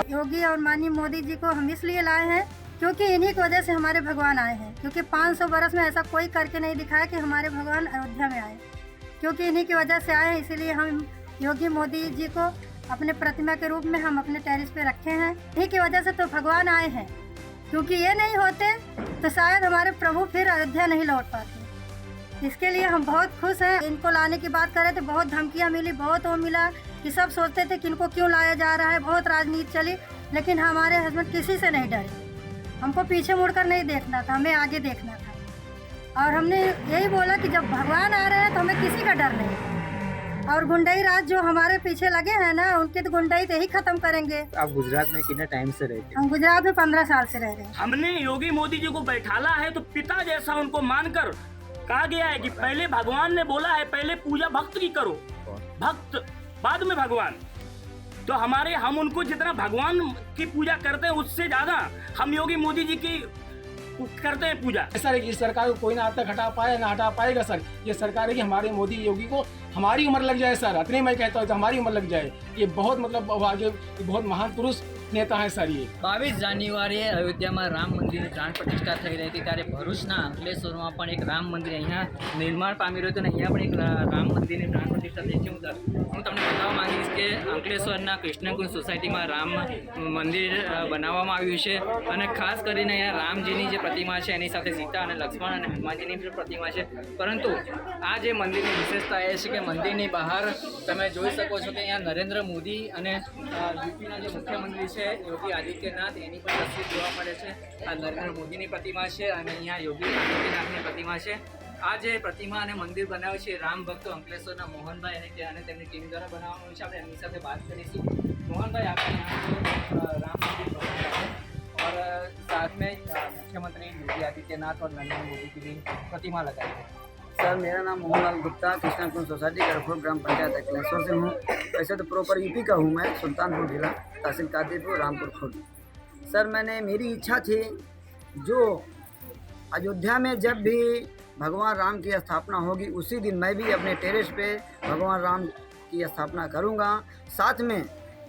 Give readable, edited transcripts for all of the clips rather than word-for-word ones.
योगी और माननीय मोदी जी को हम इसलिए लाए हैं क्योंकि इन्हीं की वजह से हमारे भगवान आए हैं। क्योंकि 500 बरस में ऐसा कोई करके नहीं दिखाया कि हमारे भगवान अयोध्या में आए, क्योंकि इन्हीं की वजह से आए हैं। इसीलिए हम योगी मोदी जी को अपने प्रतिमा के रूप में हम अपने टेरिस पे रखे हैं। इन्हीं की वजह से तो भगवान आए हैं, क्योंकि ये नहीं होते तो शायद हमारे प्रभु फिर अयोध्या नहीं लौट पाते। इसके लिए हम बहुत खुश हैं। इनको लाने की बात करें तो बहुत धमकियाँ मिली, बहुत वो मिला कि सब सोचते थे कि इनको क्यों लाया जा रहा है, बहुत राजनीति चली, लेकिन हमारे हस्बैंड किसी से नहीं डरे। हमको पीछे मुड़कर नहीं देखना था, हमें आगे देखना था। और हमने यही बोला कि जब भगवान आ रहे हैं तो हमें किसी का डर नहीं। और गुंडई राज जो हमारे पीछे लगे हैं ना, उनकी तो गुंडई तो ही खत्म करेंगे। आप गुजरात में कितने टाइम से रहते हैं? हम गुजरात में 15 साल से रह रहे हैं। हमने योगी मोदी जी को बैठाला है तो पिता जैसा उनको मानकर कहा गया है कि पहले भगवान ने बोला है पहले पूजा भक्त की करो, भक्त बाद में भगवान। तो हम उनको जितना भगवान की पूजा करते हैं उससे ज्यादा हम योगी मोदी जी की करते हैं पूजा। सर ये सरकार को कोई ना आज तक हटा पाया ना हटा पाएगा सर। ये सरकार है कि हमारे मोदी योगी को हमारी उम्र लग जाए सर, इतने मैं कहता हूँ तो हमारी उम्र लग जाए। ये बहुत मतलब आगे बहुत महान पुरुष नेता है सर। ये 22 જાન્યુઆરીએ અયોધ્યામાં રામ મંદિરની પ્રાણ પ્રતિષ્ઠા થઈ રહી હતી, ત્યારે ભરૂચના અંકલેશ્વરમાં પણ એક રામ મંદિર અહીંયા નિર્માણ પામી રહ્યું હતું અને અહીંયા પણ એક રામ મંદિરની પ્રાણ પ્રતિષ્ઠા થઈ છે। હું તમને બતાવવા માંગીશ કે અંકલેશ્વરના કૃષ્ણકુંજ સોસાયટીમાં રામ મંદિર બનાવવામાં આવ્યું છે અને ખાસ કરીને અહીંયા રામજીની જે પ્રતિમા છે એની સાથે સીતા અને લક્ષ્મણ અને હનુમાનજીની પણ પ્રતિમા છે। પરંતુ આ જે મંદિરની વિશેષતા એ છે કે મંદિરની બહાર તમે જોઈ શકો છો કે અહીંયા નરેન્દ્ર મોદી અને યુપીના જે મુખ્યમંત્રી છે યોગી આદિત્યનાથ એની પણ તસવીર જોવા મળે છે। આ નરેન્દ્ર મોદીની પ્રતિમા છે અને અહીંયા યોગી આદિત્યનાથની પ્રતિમા છે। આ જે પ્રતિમા અને મંદિર બનાવ્યું છે રામ ભક્તો અંકલેશ્વરના મોહનભાઈ અને તેમની ટીમ દ્વારા બનાવવામાં આવ્યું છે। આપણે એમની સાથે વાત કરીશું। મોહनभाई, आपके यहाँ राम मंदिर बना है और साथ में मुख्यमंत्री योगी आदित्यनाथ और नरेंद्र मोदी की भी प्रतिमा लगाई है। सर मेरा नाम मोहनलाल गुप्ता, कृष्णाकुंज सोसाइटी गरखपुर ग्राम पंचायत अकलेश्वर से हूँ। वैसे तो प्रॉपर यूपी का हूँ मैं, सुल्तानपुर जिला, तहसील कादीपुर, रामपुर खुर्द। सर मेरी इच्छा थी जो अयोध्या में जब भी भगवान राम की स्थापना होगी उसी दिन मैं भी अपने टेरेस पे भगवान राम की स्थापना करूँगा। साथ में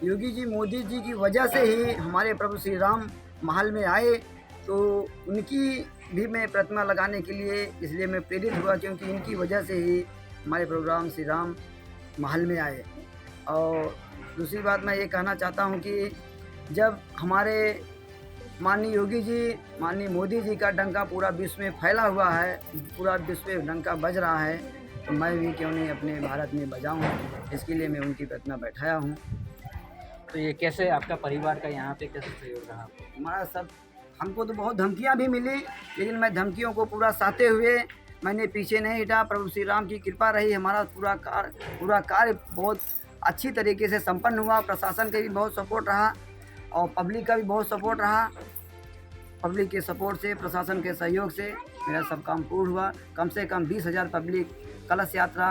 योगी जी मोदी जी की वजह से ही हमारे प्रभु श्री राम महल में आए, तो उनकी भी मैं प्रतिमा लगाने के लिए इसलिए मैं प्रेरित हुआ, क्योंकि इनकी वजह से ही हमारे प्रभु राम श्री राम महल में आए। और दूसरी बात मैं ये कहना चाहता हूँ कि जब हमारे माननीय योगी जी, माननीय मोदी जी का डंका पूरा विश्व में फैला हुआ है, पूरा विश्व में डंका बज रहा है, तो मैं भी क्यों नहीं अपने भारत में बजाऊँ। इसके लिए मैं उनकी प्रतिमा बैठाया हूँ। तो ये कैसे आपका परिवार का यहाँ पे कैसे सहयोग रहा? हमारा सब हमको तो बहुत धमकियाँ भी मिली, लेकिन मैं धमकियों को पूरा सहते हुए मैंने पीछे नहीं हटा। प्रभु श्री राम की कृपा रही, हमारा पूरा कार्य बहुत अच्छी तरीके से संपन्न हुआ। प्रशासन का भी बहुत सपोर्ट रहा और पब्लिक का भी बहुत सपोर्ट रहा। पब्लिक के सपोर्ट से, प्रशासन के सहयोग से मेरा सब काम पूर्ण हुआ। कम से कम 20,000 पब्लिक कलश यात्रा,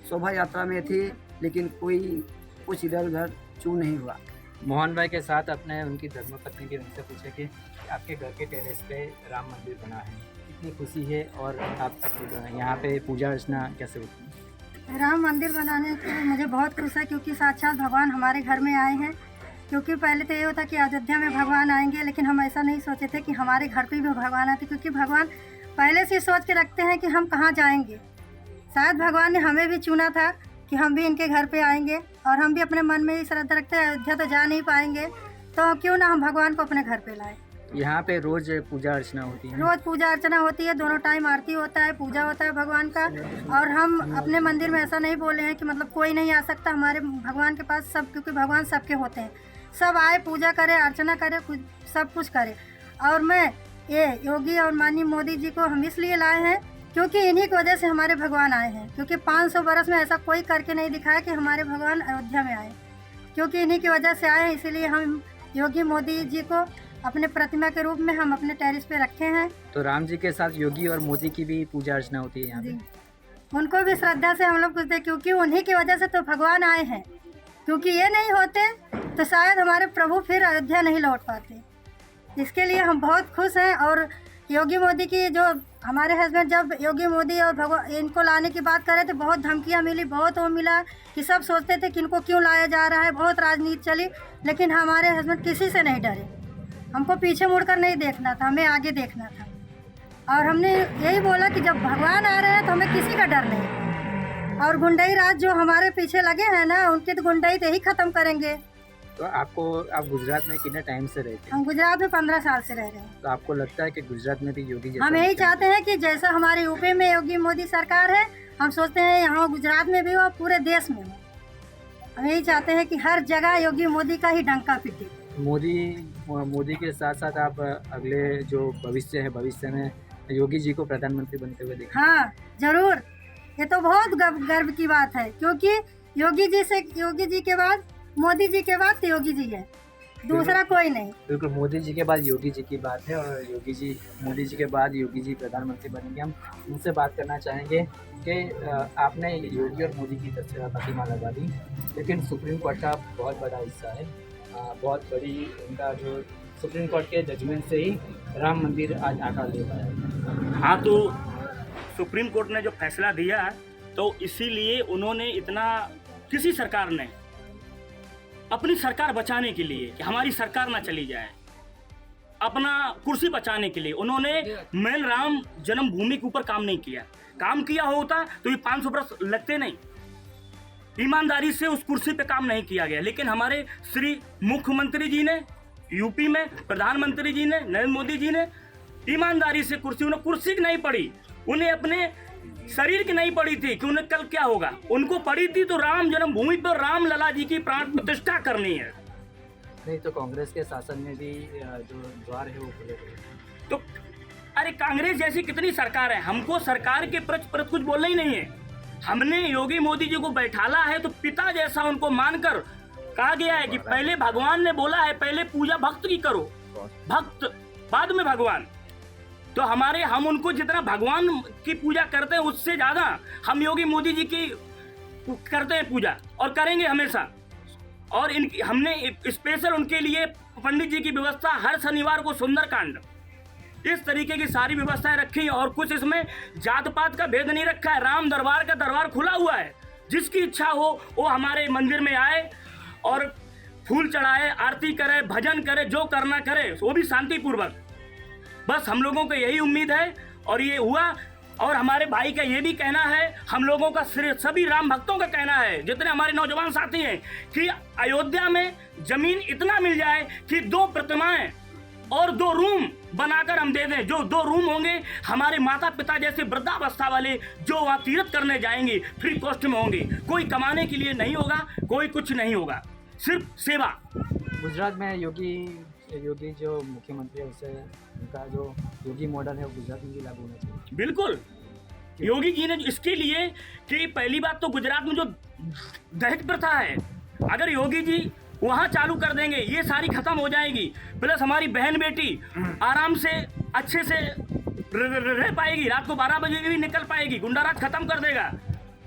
शोभा यात्रा में थी, लेकिन कोई कुछ इधर उधर चू नहीं हुआ। मोहन भाई के साथ अपने उनकी धर्मपत्नी के उनसे पूछे कि आपके घर के टेरेस पे राम मंदिर बना है, कितनी खुशी है और आप यहाँ पे पूजा अर्चना कैसे होती है? राम मंदिर बनाने के लिए मुझे बहुत खुश है, क्योंकि साक्षात भगवान हमारे घर में आए हैं। क्योंकि पहले तो ये होता कि अयोध्या में भगवान आएंगे, लेकिन हम ऐसा नहीं सोचे थे कि हमारे घर पे भी भगवान आते, क्योंकि भगवान पहले से सोच के रखते हैं कि हम कहाँ जाएंगे। शायद भगवान ने हमें भी चुना था कि हम भी इनके घर पे आएंगे, और हम भी अपने मन में ही श्रद्धा रखते हैं अयोध्या तो जा नहीं पाएंगे, तो क्यों ना हम भगवान को अपने घर पे लाए। यहाँ पे रोज पूजा अर्चना होती है? रोज पूजा अर्चना होती है, दोनों टाइम आरती होता है, पूजा होता है भगवान का। और हम अपने मंदिर में ऐसा नहीं बोले हैं कि मतलब कोई नहीं आ सकता हमारे भगवान के पास, सब, क्योंकि भगवान सबके होते हैं, सब आए पूजा करे, अर्चना करे, सब कुछ करे। और मैं ये योगी और माननीय मोदी जी को हम इसलिए लाए हैं क्योंकि इन्हीं की वजह से हमारे भगवान आए हैं। क्योंकि 500 बरस में ऐसा कोई करके नहीं दिखाया कि हमारे भगवान अयोध्या में आए, क्योंकि इन्हीं की वजह से आए हैं। इसीलिए हम योगी मोदी जी को अपने प्रतिमा के रूप में हम अपने टेरिस पे रखे हैं। तो राम जी के साथ योगी और मोदी की भी पूजा अर्चना होती है यहाँ पे? उनको भी श्रद्धा से हम लोग पूछते हैं, क्योंकि उन्हीं की वजह से तो भगवान आए हैं। क्योंकि ये नहीं होते तो शायद हमारे प्रभु फिर अयोध्या नहीं लौट पाते। इसके लिए हम बहुत खुश हैं। और योगी मोदी की जो हमारे हस्बैंड जब योगी मोदी और भगवान इनको लाने की बात करे तो बहुत धमकियां मिली, बहुत वो मिला कि सब सोचते थे कि इनको क्यों लाया जा रहा है, बहुत राजनीति चली, लेकिन हमारे हस्बैंड किसी से नहीं डरे। हमको पीछे मुड़कर नहीं देखना था, हमें आगे देखना था। और हमने यही बोला कि जब भगवान आ रहे हैं तो हमें किसी का डर नहीं। और गुंडई राज जो हमारे पीछे लगे हैं ना, उनकी तो गुंडई तो ही ख़त्म करेंगे। तो आप गुजरात में कितने टाइम से रहते हैं? हम गुजरात में 15 साल से रह रहे हैं। तो आपको लगता है कि गुजरात में भी योगी जैसा हम यही चाहते हैं कि जैसा हमारे यूपी में योगी मोदी सरकार है, हम सोचते हैं यहाँ गुजरात में भी हो, पूरे देश में हो। हम यही चाहते हैं कि हर जगह योगी मोदी का ही डंका पिटे। मोदी के साथ साथ आप अगले जो भविष्य है, भविष्य में योगी जी को प्रधानमंत्री बनते हुए देखें? हाँ जरूर, ये तो बहुत गर्व की बात है, क्योंकि योगी जी के बाद, मोदी जी के बाद तो योगी जी है, दूसरा कोई नहीं। बिल्कुल, मोदी जी के बाद योगी जी की बात है और मोदी जी के बाद योगी जी प्रधानमंत्री बनेंगे। हम उनसे बात करना चाहेंगे कि आपने योगी और मोदी की प्रतिमा लगा दी, लेकिन सुप्रीम कोर्ट का बहुत बड़ा हिस्सा है, बहुत बड़ी उनका जो सुप्रीम कोर्ट के जजमेंट से ही राम मंदिर आज आकार ले पाया। हाँ, तो सुप्रीम कोर्ट ने जो फैसला दिया तो इसीलिए उन्होंने इतना, किसी सरकार ने अपनी सरकार बचाने के लिए कि हमारी सरकार ना चली जाए, अपना कुर्सी बचाने के लिए उन्होंने मेन राम जन्मभूमि के ऊपर काम नहीं किया। काम किया होता तो ये 500 वर्ष लगते नहीं। ईमानदारी से उस कुर्सी पे काम नहीं किया गया। लेकिन हमारे श्री मुख्यमंत्री जी ने, यूपी में प्रधानमंत्री जी ने, नरेंद्र मोदी जी ने ईमानदारी से उन्हें कुर्सी की नहीं पड़ी, उन्हें अपने शरीर की नहीं पड़ी थी कि उन्हें कल क्या होगा। उनको पड़ी थी तो राम जन्मभूमि पर राम लला जी की प्राण प्रतिष्ठा करनी है। नहीं तो कांग्रेस के शासन में भी जो द्वार है वो खुले हुए। तो अरे कांग्रेस जैसी कितनी सरकार है, हमको सरकार के प्रति कुछ बोलना ही नहीं है। हमने योगी मोदी जी को बैठाला है तो पिता जैसा उनको मानकर कहा गया है कि पहले भगवान ने बोला है पहले पूजा भक्त की करो, भक्त बाद में भगवान। तो हम उनको जितना भगवान की पूजा करते हैं उससे ज्यादा हम योगी मोदी जी की करते हैं पूजा और करेंगे हमेशा। और हमने स्पेशल उनके लिए पंडित जी की व्यवस्था, हर शनिवार को सुंदरकांड, इस तरीके की सारी व्यवस्थाएं रखी। और कुछ इसमें जात पात का भेद नहीं रखा है। राम दरबार का दरबार खुला हुआ है, जिसकी इच्छा हो वो हमारे मंदिर में आए और फूल चढ़ाए, आरती करे, भजन करे, जो करना करे वो भी शांतिपूर्वक। बस हम लोगों को यही उम्मीद है और ये हुआ। और हमारे भाई का ये भी कहना है, हम लोगों का सभी राम भक्तों का कहना है, जितने हमारे नौजवान साथी हैं, कि अयोध्या में जमीन इतना मिल जाए कि 2 प्रतिमाएं और 2 रूम बनाकर हम दे दें। जो 2 रूम होंगे हमारे माता पिता जैसे वृद्धावस्था वाले जो वहाँ तीर्थ करने जाएंगे फ्री कॉस्ट में होंगे। कोई कमाने के लिए नहीं होगा, कोई कुछ नहीं होगा, सिर्फ सेवा। गुजरात में योगी जो मुख्यमंत्री है उसे उनका जो योगी मॉडल है वो गुजरात में भी लागू होना चाहिए। बिल्कुल, योगी जी ने इसके लिए कि पहली बात तो गुजरात में जो दहेज प्रथा है, अगर योगी जी वहाँ चालू कर देंगे ये सारी खत्म हो जाएगी। प्लस हमारी बहन बेटी आराम से अच्छे से रह पाएगी, रात को 12 बजे भी निकल पाएगी, गुंडाराज खत्म कर देगा।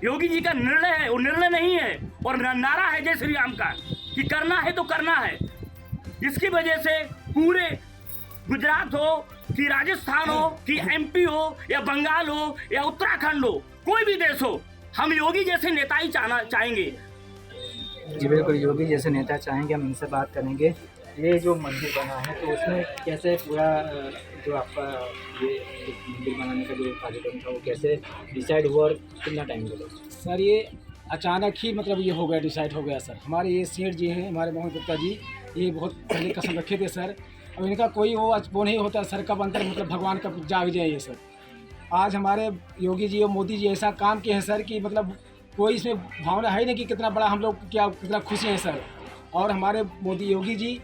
योगी जी का निर्णय है, वो निर्णय नहीं है और नारा है जय श्री राम का कि करना है तो करना है। इसकी वजह से पूरे गुजरात हो कि राजस्थान हो कि MP हो या बंगाल हो या उत्तराखंड हो, कोई भी देश हो, हम योगी जैसे नेता ही चाहेंगे। जी बिल्कुल, योगी जैसे नेता चाहेंगे। हम इनसे बात करेंगे। ये जो मंदिर बना है तो उसमें कैसे पूरा जो आपका ये मंदिर बनाने का जो कार्यक्रम था वो कैसे डिसाइड हुआ और कितना टाइम लगा? सर ये अचानक ही मतलब ये हो गया, डिसाइड हो गया सर। हमारे ये सेठ जी हैं, हमारे मोहन गुप्ता जी, ये बहुत पहले कसम रखे थे सर। अब इनका कोई वो नहीं होता सर, कब अंतर मतलब भगवान का जाग जाए ये सर। आज हमारे योगी जी और मोदी जी ऐसा काम किए हैं सर कि मतलब कोई इसमें भावना है नहीं कि कितना बड़ा हम लोग क्या कितना खुशी हैं सर। और हमारे मोदी योगी जी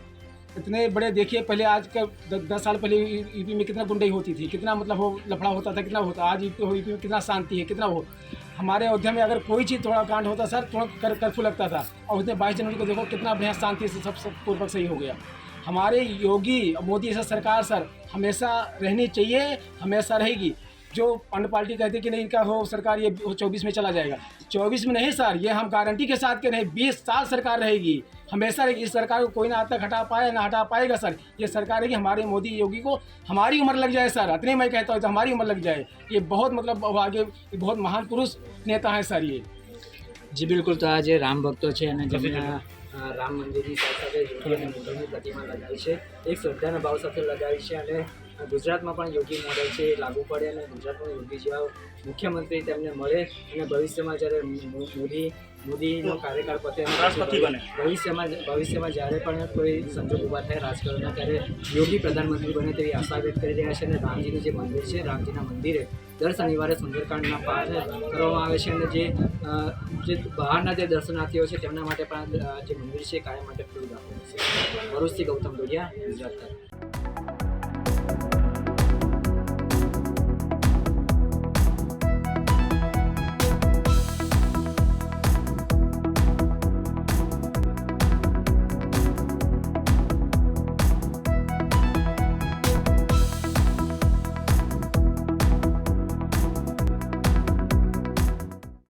इतने बड़े, देखिए पहले आज का 10 साल पहले यूपी में कितना गुंडाई होती थी, कितना मतलब वो लफड़ा होता था, कितना होता। आज यूपी में कितना शांति है, कितना हो। हमारे अयोध्या में अगर कोई चीज़ थोड़ा कांड होता सर तुरंत कर्फ्यू लगता था। और उसने 22 जनवरी को देखो कितना बढ़िया शांति से सब पूर्वक सही हो गया। हमारे योगी मोदी ऐसा सरकार सर हमेशा रहनी चाहिए, हमेशा रहेगी। जो अन्य पार्टी कहती है कि नहीं इनका हो सरकार ये 24 में चला जाएगा, 24 में नहीं सर, ये हम गारंटी के साथ कह रहे हैं 20 साल सरकार रहेगी, हमेशा रहेगी। इस सरकार को कोई ना आज तक हटा पाया ना हटा पाएगा सर। ये सरकार है कि हमारे मोदी योगी को हमारी उम्र लग जाए सर, इतने मैं कहता हूँ तो हमारी उम्र लग जाए। ये बहुत मतलब आगे बहुत महान पुरुष नेता हैं सर ये। जी बिल्कुल, तो आज राम भक्तो છે અને જેમણે રામ મંદિરની સાથે યોગી અને મોદીની પ્રતિમા લગાવી છે, એક શ્રદ્ધાના ભાવ સાથે લગાવી છે અને ગુજરાતમાં પણ યોગી મોડેલ છે એ લાગુ પડે અને ગુજરાતમાં યોગી જેવા મુખ્યમંત્રી તેમને મળે અને ભવિષ્યમાં જ્યારે મોદીનો કાર્યકાળ પતે અને રાષ્ટ્રપતિ બને, ભવિષ્યમાં જ્યારે પણ કોઈ સંજોગ ઊભા થાય રાજકારણના ત્યારે યોગી પ્રધાનમંત્રી બને તેવી આશા વ્યક્ત કરી રહ્યા છે। અને રામજીનું જે મંદિર છે, રામજીના મંદિરે દર શનિવારે સુંદરકાંડના પાઠ કરવામાં આવે છે અને જે બહારના જે દર્શનાર્થીઓ છે તેમના માટે પણ જે મંદિર છે કાયમ માટે ખુલ્લું રાખવાનું છે। ભરૂચથી ગૌતમ ડોડિયા, ગુજરાત।